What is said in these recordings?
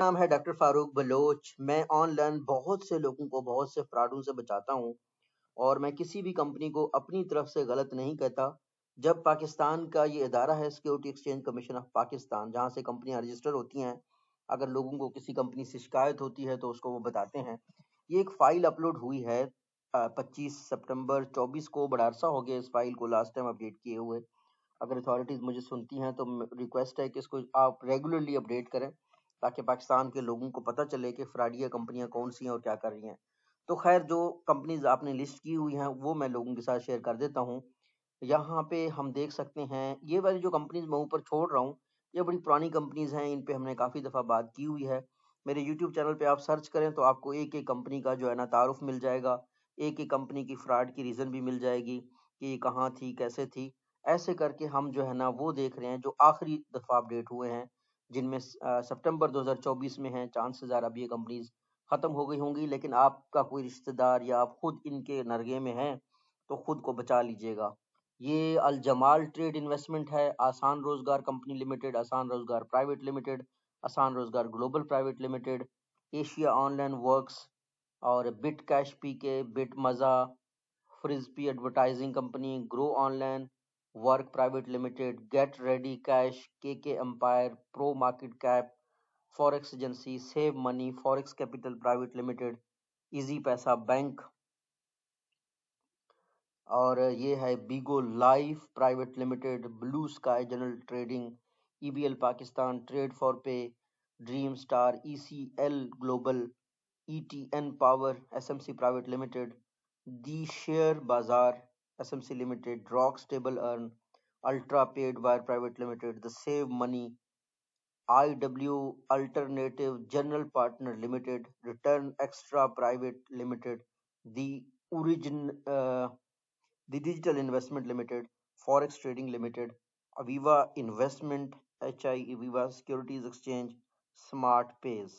नाम है doctor Farooq Bloch. मैं ऑनलाइन बहुत से लोगों को बहुत से फ्रॉडों से बचाता हूं और मैं किसी भी कंपनी को अपनी तरफ से गलत नहीं कहता। जब पाकिस्तान का ये इदारा है security exchange commission of Pakistan, जहां से कंपनियां रजिस्टर होती हैं, अगर लोगों को किसी कंपनी से शिकायत होती है तो उसको वो बताते हैं। ये एक फाइल अपलोड हुई है 25 सितंबर 24 को। बड़ा अरसा हो गया इस फाइल को लास्ट टाइम अपडेट किए हुए। अगर अथॉरिटीज मुझे सुनती हैं तो रिक्वेस्ट है कि इसको आप रेगुलरली अपडेट करें ताकि पाकिस्तान के लोगों को पता चले कि फ्रॉडिया कंपनियां कौन सी हैं और क्या कर रही हैं। तो खैर, जो कंपनीज आपने लिस्ट की हुई हैं वो मैं लोगों के साथ शेयर कर देता हूँ। यहाँ पे हम देख सकते हैं ये वाली जो कंपनीज मैं ऊपर छोड़ रहा हूँ, ये बड़ी पुरानी कंपनीज हैं, इन पे हमने काफ़ी दफ़ा बात की हुई है। मेरे यूट्यूब चैनल पे आप सर्च करें तो आपको एक एक कंपनी का जो है ना तारुफ मिल जाएगा। एक एक कंपनी की फ्रॉड की रीज़न भी मिल जाएगी कि ये कहाँ थी, कैसे थी। ऐसे करके हम जो है ना वो देख रहे हैं जो आखिरी दफ़ा अपडेट हुए हैं, जिनमें सितंबर 2024 में हैं। चांसेस ज़्यादा अब ये कंपनीज ख़त्म हो गई होंगी, लेकिन आपका कोई रिश्तेदार या आप खुद इनके नरगे में हैं तो खुद को बचा लीजिएगा। ये अल जमाल ट्रेड इन्वेस्टमेंट है, आसान रोजगार कंपनी लिमिटेड, आसान रोजगार private limited, Asaan Rozgar global private limited, Asia online works और bit cash PK, bit Maza, Frisbee advertising company, grow online work private limited, get ready cash, K empire, pro market cap, forex agency, save money, forex capital private limited, easy paisa bank, और ये है Bigo life private limited, blue sky general trading, EBL Pakistan, trade for pay, dream star, ECL global, ETN power, SMC private limited, the share बाजार SMC limited, rock stable earn, ultra paid wire private limited, the save money, IW alternative general partner limited, return extra private limited, the origin The Digital Investment Limited, Forex Trading Limited, Aviva Investment, HI, Aviva Securities Exchange, Smart Pays।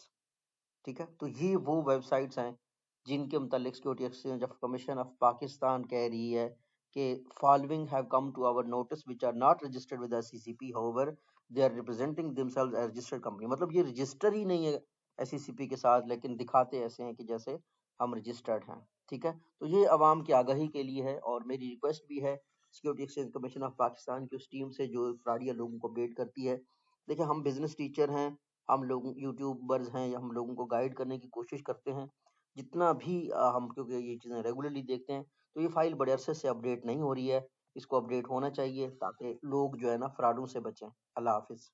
ठीक है, तो ये वो websites हैं जिनके मुतालिक security exchange of commission of Pakistan कह रही है कि following have come to our notice which are not registered with SCCP, however they are representing themselves as registered company. मतलब ये रजिस्टर ही नहीं है एससीसीपी के साथ, लेकिन दिखाते ऐसे हैं कि जैसे हम रजिस्टर्ड हैं। ठीक है, तो ये अवाम की आगाही के लिए है और मेरी रिक्वेस्ट भी है security exchange commission of Pakistan की उस टीम से जो फ्रॉडिया लोगों को अपडेट करती है। देखिए, हम बिजनेस टीचर हैं, हम लोग यूट्यूबर्स हैं, या हम लोगों को गाइड करने की कोशिश करते हैं जितना भी हम, क्योंकि ये चीज़ें रेगुलरली देखते हैं। तो ये फाइल बड़े अरसे से अपडेट नहीं हो रही है, इसको अपडेट होना चाहिए ताकि लोग जो है ना फ्रॉडों से बचें। अल्लाह हाफिज़।